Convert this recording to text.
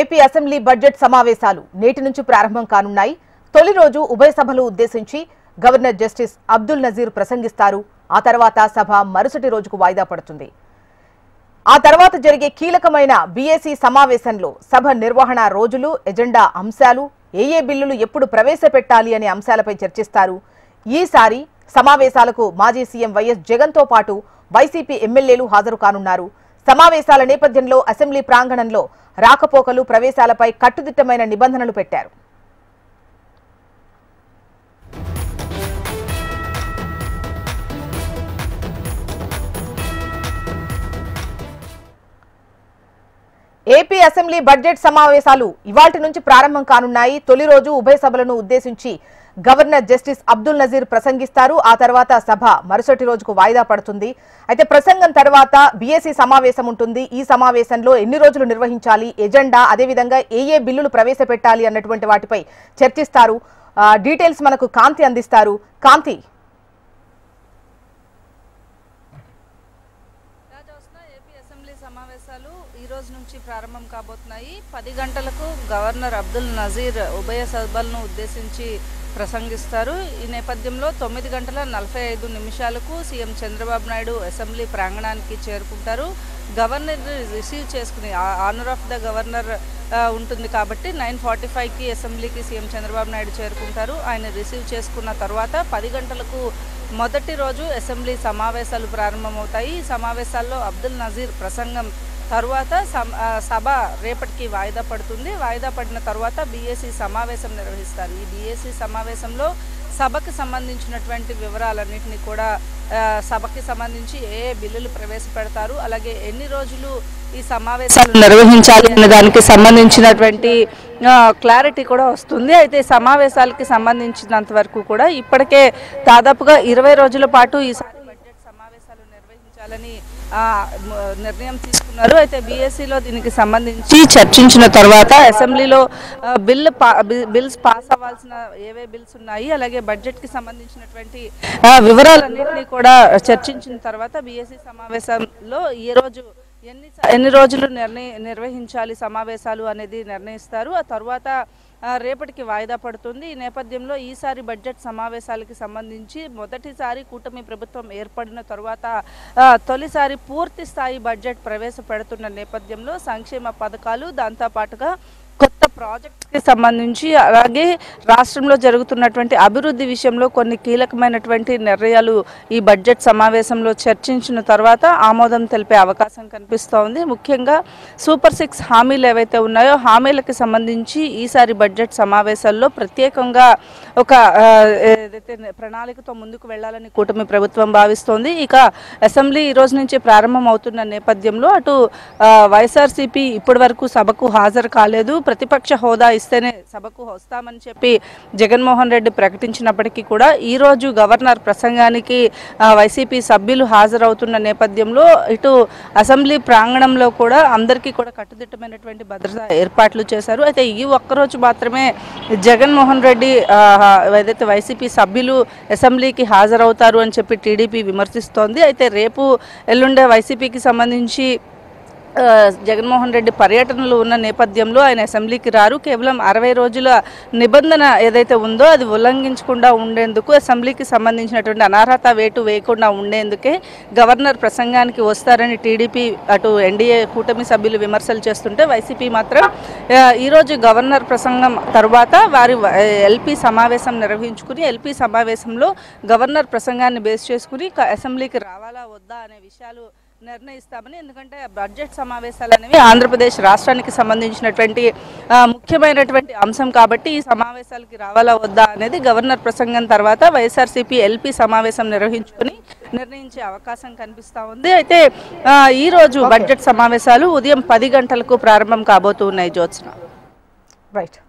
AP assembly budget సమావేశాలు నేటి నుంచి ప్రారంభం కానున్నాయి. తొలి రోజు ఉభయ సభలు ఉద్దేశించి గవర్నర్ జస్టిస్ అబ్దుల్ నజీర్ ప్రసంగిస్తారు. ఆ తర్వాత సభ మరుసటి రోజుకు వాయిదా పడుతుంది. ఆ తర్వాత జరిగే కీలకమైన బీఏసీ సమావేశంలో సభ నిర్వహణ రోజులు, ఎజెండా అంశాలు, ఏ బిల్లులు ఎప్పుడు ప్రవేశపెట్టాలి అనే అంశాలపై చర్చిస్తారు. ఈసారి సమావేశాలకు మాజీ సీఎం వైఎస్ జగన్తో పాటు వైసీపీ ఎమ్మెల్యేలు హాజరు కానున్నారు. సమావేశాల నేపథ్యంలో అసెంబ్లీ ప్రాంగణంలో రాకపోకలు, ప్రవేశాలపై కట్టుదిట్టమైన నిబంధనలు పెట్టారు. ఏపీ అసెంబ్లీ బడ్జెట్ సమావేశాలు ఇవాల్టి నుంచి ప్రారంభం కానున్నాయి. తొలి రోజు ఉభయ సభలను ఉద్దేశించి గవర్నర్ జస్టిస్ అబ్దుల్ నజీర్ ప్రసంగిస్తారు. ఆ తర్వాత సభ మరుసటి రోజుకు వాయిదా పడుతుంది. అయితే ప్రసంగం తర్వాత బీఏసీ సమావేశం ఉంటుంది. ఈ సమావేశంలో ఎన్ని రోజులు నిర్వహించాలి, ఎజెండా, అదేవిధంగా ఏ బిల్లులు ప్రవేశపెట్టాలి అన్నటువంటి వాటిపై చర్చిస్తారు. డీటెయిల్స్ మనకు కాంతి అందిస్తారు. కాంతి, సమావేశాలు ఈ రోజు నుంచి ప్రారంభం కాబోతున్నాయి. 10 గంటలకు గవర్నర్ అబ్దుల్ నజీర్ ఉభయ సభలను ఉద్దేశించి ప్రసంగిస్తారు. ఈ నేపథ్యంలో 9:45 సీఎం చంద్రబాబు నాయుడు అసెంబ్లీ ప్రాంగణానికి చేరుకుంటారు. గవర్నర్ రిసీవ్ చేసుకుని ఆనర్ ఆఫ్ ద గవర్నర్ ఉంటుంది కాబట్టి 9:45కి అసెంబ్లీకి సీఎం చంద్రబాబు నాయుడు చేరుకుంటారు. ఆయన రిసీవ్ చేసుకున్న తర్వాత 10 గంటలకు మొదటి రోజు అసెంబ్లీ సమావేశాలు ప్రారంభమవుతాయి. ఈ సమావేశాల్లో అబ్దుల్ నజీర్ ప్రసంగం తర్వాత సభ రేపటికి వాయిదా పడుతుంది. వాయిదా పడిన తర్వాత బీఏసీ సమావేశం నిర్వహిస్తారు. ఈ బీఏసీ సమావేశంలో సభకు సంబంధించినటువంటి వివరాలన్నింటినీ కూడా సభకి సంబంధించి ఏ బిల్లులు ప్రవేశపెడతారు, అలాగే ఎన్ని రోజులు ఈ సమావేశాలు నిర్వహించాలి అనే దానికి సంబంధించినటువంటి క్లారిటీ కూడా వస్తుంది. అయితే సమావేశాలకి సంబంధించినంత వరకు కూడా ఇప్పటికే దాదాపుగా 20 రోజుల పాటు ఈసారి బడ్జెట్ సమావేశాలు నిర్వహించాలని నిర్ణయం తీసుకున్నారు. అయితే బీఎస్సీలో దీనికి సంబంధించి చర్చించిన తర్వాత అసెంబ్లీలో బిల్స్ పాస్ అవ్వాల్సిన ఏవే బిల్స్ ఉన్నాయి, అలాగే బడ్జెట్కి సంబంధించినటువంటి వివరాలన్నింటినీ కూడా చర్చించిన తర్వాత బీఎస్సీ సమావేశంలో ఎన్ని రోజులు నిర్వహించాలి సమావేశాలు అనేది నిర్ణయిస్తారు. ఆ తర్వాత రేపటికి వాయిదా పడుతుంది. ఈ నేపథ్యంలో ఈసారి బడ్జెట్ సమావేశాలకి సంబంధించి మొదటిసారి కూటమి ప్రభుత్వం ఏర్పడిన తర్వాత తొలిసారి పూర్తి స్థాయి బడ్జెట్ ప్రవేశపెడుతున్న నేపథ్యంలో సంక్షేమ పథకాలు, దాంతోపాటుగా కొత్త ప్రాజెక్ట్స్కి సంబంధించి అలాగే రాష్ట్రంలో జరుగుతున్నటువంటి అభివృద్ధి విషయంలో కొన్ని కీలకమైనటువంటి నిర్ణయాలు ఈ బడ్జెట్ సమావేశంలో చర్చించిన తర్వాత ఆమోదం తెలిపే అవకాశం కనిపిస్తోంది. ముఖ్యంగా సూపర్ 6 హామీలు ఏవైతే ఉన్నాయో హామీలకు సంబంధించి ఈసారి బడ్జెట్ సమావేశాల్లో ప్రత్యేకంగా ఒక ఏదైతే ప్రణాళికతో ముందుకు వెళ్లాలని కూటమి ప్రభుత్వం భావిస్తోంది. ఇక అసెంబ్లీ ఈ రోజు నుంచి ప్రారంభం అవుతున్న నేపథ్యంలో అటు వైఎస్ఆర్సీపీ ఇప్పటి వరకు సభకు హాజరు కాలేదు. ప్రతిపక్ష హోదా ఇస్తేనే సభకు వస్తామని చెప్పి జగన్మోహన్ రెడ్డి ప్రకటించినప్పటికీ కూడా ఈరోజు గవర్నర్ ప్రసంగానికి వైసీపీ సభ్యులు హాజరవుతున్న నేపథ్యంలో ఇటు అసెంబ్లీ ప్రాంగణంలో కూడా అందరికీ కూడా కట్టుదిట్టమైనటువంటి భద్రతా ఏర్పాట్లు చేశారు. అయితే ఈ ఒక్కరోజు మాత్రమే జగన్మోహన్ రెడ్డి ఏదైతే వైసీపీ సభ్యులు అసెంబ్లీకి హాజరవుతారు అని చెప్పి టీడీపీ విమర్శిస్తోంది. అయితే రేపు ఎల్లుండే వైసీపీకి సంబంధించి జగన్మోహన్ రెడ్డి పర్యటనలు ఉన్న నేపథ్యంలో ఆయన అసెంబ్లీకి రారు. కేవలం 60 రోజుల నిబంధన ఏదైతే ఉందో అది ఉల్లంఘించకుండా ఉండేందుకు అసెంబ్లీకి సంబంధించినటువంటి అనర్హత వేటు వేయకుండా ఉండేందుకే గవర్నర్ ప్రసంగానికి వస్తారని టీడీపీ అటు ఎన్డీఏ కూటమి సభ్యులు విమర్శలు చేస్తుంటే వైసీపీ మాత్రం ఈరోజు గవర్నర్ ప్రసంగం తర్వాత వారి ఎల్పీ సమావేశం నిర్వహించుకుని ఎల్పీ సమావేశంలో గవర్నర్ ప్రసంగాన్ని బేస్ చేసుకుని అసెంబ్లీకి రావాలా వద్దా అనే విషయాలు నిర్ణయిస్తామని. ఎందుకంటే బడ్జెట్ సమావేశాలు అనేవి ఆంధ్రప్రదేశ్ రాష్ట్రానికి సంబంధించినటువంటి ముఖ్యమైనటువంటి అంశం కాబట్టి ఈ సమావేశాలకి రావాలా వద్దా అనేది గవర్నర్ ప్రసంగం తర్వాత వైఎస్ఆర్సీపీ ఎల్పీ సమావేశం నిర్వహించుకుని నిర్ణయించే అవకాశం కనిపిస్తూ ఉంది. అయితే ఈ రోజు బడ్జెట్ సమావేశాలు ఉదయం 10 గంటలకు ప్రారంభం కాబోతున్నాయి. జ్యోత్స్న. రైట్.